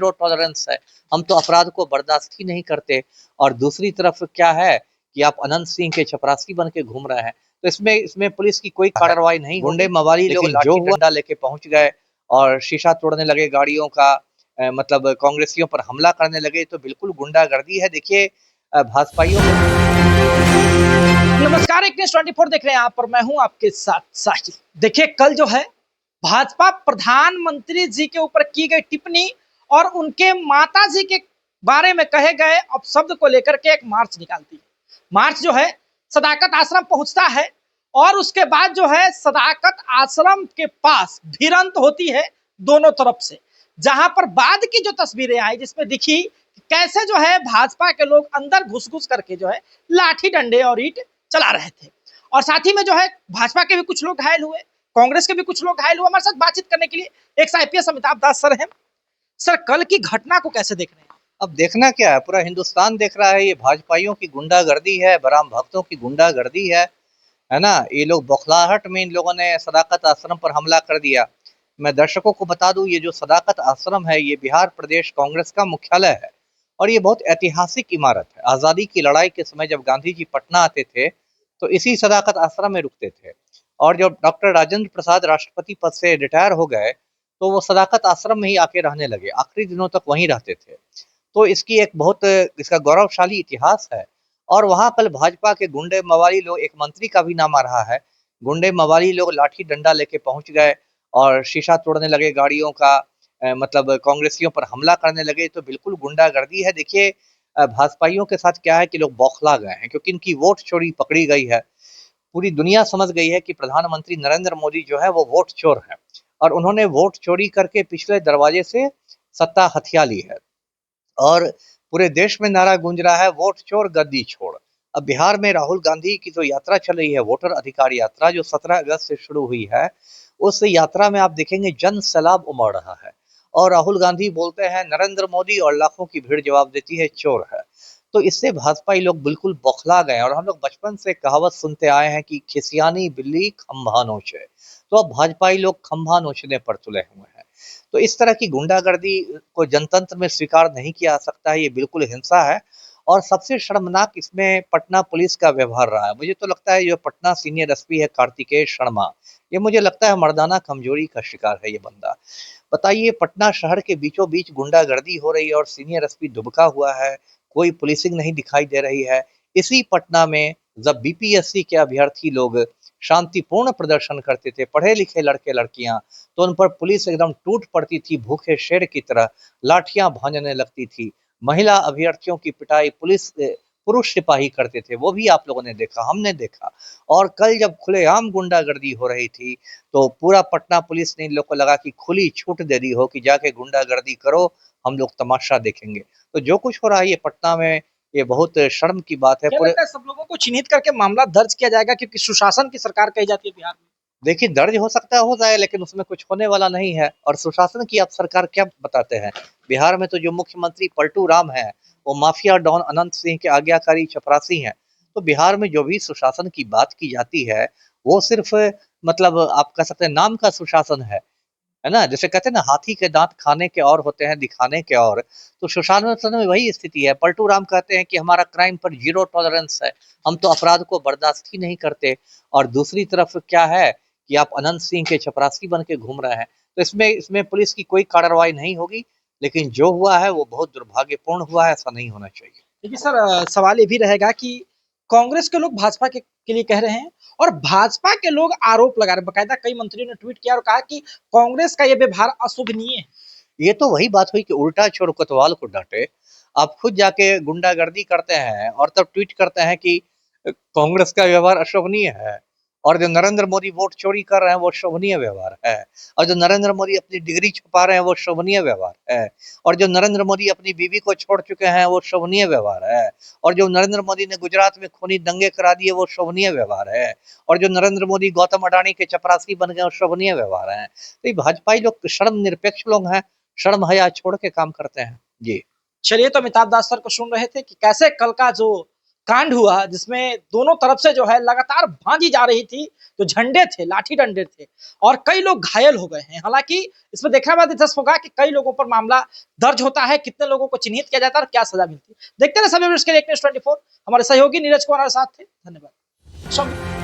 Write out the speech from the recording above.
Zero tolerance है, हम तो अपराध को बर्दाश्त ही नहीं करते। और दूसरी तरफ क्या है कि आप अनंत सिंह के चपरासी बन के घूम रहे हैं, तो इसमें इसमें पुलिस की कोई कार्रवाई नहीं, गुंडे मवाली लोग लाठी डंडा लेके पहुंच गए और शीशा तोड़ने लगे गाड़ियों का, मतलब कांग्रेसियों पर हमला करने लगे, तो बिल्कुल गुंडागर्दी है। देखिए भाजपाइयों नमस्कार, एक न्यूज़ 24 देख रहे हैं आप, और मैं हूं आपके साथ साहिल। देखिए कल जो है भाजपा प्रधानमंत्री जी के ऊपर की गई टिप्पणी और उनके माता जी के बारे में कहे गए अपशब्द को लेकर के एक मार्च निकालती है। मार्च जो है सदाकत आश्रम पहुंचता है और उसके बाद जो है सदाकत आश्रम के पास भिड़ंत होती है दोनों तरफ से, जहां पर बाद की जो तस्वीरें आई जिसमें दिखी कैसे जो है भाजपा के लोग अंदर घुस घुस करके जो है लाठी डंडे और ईंट चला रहे थे। और साथ ही में जो है भाजपा के भी कुछ लोग घायल हुए, कांग्रेस के भी कुछ लोग घायल हुए। हमारे साथ बातचीत करने के लिए एक आईपीएस अमिताभ दास सर हैं। सर, कल की घटना को कैसे देख रहे हैं? अब देखना क्या है, पूरा हिंदुस्तान देख रहा है, ये भाजपाइयों की गुंडागर्दी है, बराम भक्तों की गुंडागर्दी है ना। ये लोग बौखलाहट में इन लोगों ने सदाकत आश्रम पर हमला कर दिया। मैं दर्शकों को बता दूं, ये जो सदाकत आश्रम है ये बिहार प्रदेश कांग्रेस का मुख्यालय है और ये बहुत ऐतिहासिक इमारत है। आज़ादी की लड़ाई के समय जब गांधी जी पटना आते थे तो इसी सदाकत आश्रम में रुकते थे, और जब डॉक्टर राजेंद्र प्रसाद राष्ट्रपति पद से रिटायर हो गए तो वो सदाकत आश्रम में ही आके रहने लगे, आखिरी दिनों तक वहीं रहते थे। तो इसकी एक बहुत इसका गौरवशाली इतिहास है। और वहां कल भाजपा के गुंडे मवाली लोग, एक मंत्री का भी नाम आ रहा है, गुंडे मवाली लोग लाठी डंडा लेके पहुंच गए और शीशा तोड़ने लगे गाड़ियों का, मतलब कांग्रेसियों पर हमला करने लगे, तो बिल्कुल गुंडागर्दी है। देखिए भाजपाइयों के साथ क्या है कि लोग बौखला गए हैं क्योंकि इनकी वोट चोरी पकड़ी गई है। पूरी दुनिया समझ गई है कि प्रधानमंत्री नरेंद्र मोदी जो है वो वोट चोर है और उन्होंने वोट चोरी करके पिछले दरवाजे से सत्ता हथिया ली है। और पूरे देश में नारा गूंज रहा है, वोट चोर गद्दी छोड़। अब बिहार में राहुल गांधी की जो यात्रा चल रही है, वोटर अधिकार यात्रा, जो 17 अगस्त से शुरू हुई है, उस यात्रा में आप देखेंगे जन सैलाब उमड़ रहा है और राहुल गांधी बोलते हैं नरेंद्र मोदी और लाखों की भीड़ जवाब देती है चोर है। तो इससे भाजपाई लोग बिल्कुल बौखला गए और हम लोग बचपन से कहावत सुनते आए हैं कि खिसियानी बिल्ली खंभा नोचे, तो अब भाजपाई लोग खंभा नोचने पर तुले हुए हैं। तो इस तरह की गुंडागर्दी को जनतंत्र में स्वीकार नहीं किया जा सकता है, ये बिल्कुल हिंसा है। और सबसे शर्मनाक इसमें पटना पुलिस का व्यवहार रहा है। मुझे तो लगता है जो पटना सीनियर एसपी है कार्तिकेय शर्मा, ये मुझे लगता है मर्दाना कमजोरी का शिकार है ये बंदा। बताइए, पटना शहर के बीचों बीच गुंडागर्दी हो रही है और सीनियर एसपी दुबका हुआ है, कोई पुलिसिंग नहीं दिखाई दे रही है। इसी पटना में जब बीपीएससी के अभ्यर्थी लोग शांतिपूर्ण प्रदर्शन करते थे, पढ़े लिखे लड़के लड़कियां, तो उन पर पुलिस एकदम टूट पड़ती थी, भूखे शेर की तरह लाठियां भांजने लगती थी। महिला अभ्यर्थियों की पिटाई पुलिस पुरुष सिपाही करते थे, वो भी आप लोगों ने देखा, हमने देखा। और कल जब खुलेआम गुंडागर्दी हो रही थी तो पूरा पटना पुलिस ने इन लोग को लगा कि खुली छूट दे दी हो कि जाके गुंडागर्दी करो, हम लोग तमाशा देखेंगे। तो जो कुछ हो रहा है ये पटना में, ये बहुत शर्म की बात है। क्या पूरे लगता है सब लोगों को चिन्हित करके मामला दर्ज किया जाएगा, क्योंकि सुशासन की सरकार कही जाती है बिहार में? देखिए, दर्ज हो सकता है हो जाए, लेकिन उसमें कुछ होने वाला नहीं है। और सुशासन की आप सरकार क्या बताते हैं? बिहार में तो जो मुख्यमंत्री पलटू राम है वो माफिया डॉन अनंत सिंह के आज्ञाकारी चपरासी हैं। तो बिहार में जो भी सुशासन की बात की जाती है वो सिर्फ, मतलब आप कह सकते हैं नाम का सुशासन है ना। जैसे कहते हैं ना, हाथी के दांत खाने के और होते हैं दिखाने के और। तो सुशासन में वही स्थिति है। पलटू राम कहते हैं कि हमारा क्राइम पर जीरो टॉलरेंस है, हम तो अपराध को बर्दाश्त ही नहीं करते। और दूसरी तरफ क्या है कि आप अनंत सिंह के चपरासी बन के घूम रहे हैं, तो इसमें इसमें पुलिस की कोई कार्रवाई नहीं होगी। लेकिन जो हुआ है वो बहुत दुर्भाग्यपूर्ण हुआ है, ऐसा नहीं होना चाहिए। देखिए सर, सवाल ये भी रहेगा कि कांग्रेस के लोग भाजपा के लिए कह रहे हैं और भाजपा के लोग आरोप लगा रहे हैं। बकायदा कई मंत्रियों ने ट्वीट किया और कहा कि कांग्रेस का यह व्यवहार अशोभनीय है। ये तो वही बात हुई कि उल्टा चोर कोतवाल को डांटे। आप खुद जाके गुंडागर्दी करते हैं और तब ट्वीट करते हैं कि कांग्रेस का व्यवहार अशोभनीय है, और जो नरेंद्र मोदी वोट चोरी कर रहे हैं वो शोभनीय व्यवहार है, और जो नरेंद्र मोदी अपनी डिग्री छुपा रहे हैं वो शोभनीय व्यवहार है, और जो नरेंद्र मोदी अपनी बीवी को छोड़ चुके हैं वो शोभनीय व्यवहार है, और जो नरेंद्र मोदी ने गुजरात में खूनी दंगे करा दिए वो शोभनीय व्यवहार है, और जो नरेंद्र मोदी गौतम अडानी के चपरासी बन गए वो शोभनीय व्यवहार है। तो ये भाजपाई लोग शर्म निरपेक्ष लोग हैं, शर्म हया छोड़ के काम करते हैं। जी। चलिए, तो अमिताभ दास सर को सुन रहे थे कि कैसे कल का जो कांड हुआ जिसमें दोनों तरफ से जो है लगातार भांजी जा रही थी, जो झंडे थे, लाठी डंडे थे, और कई लोग घायल हो गए हैं। हालांकि इसमें देखने बाद दिलचस्प होगा कि कई लोगों पर मामला दर्ज होता है, कितने लोगों को चिन्हित किया जाता है और क्या सजा मिलती है। देखते रहे सभी के लिए न्यूज़ 24। हमारे सहयोगी नीरज कुमार हमारे साथ थे। धन्यवाद।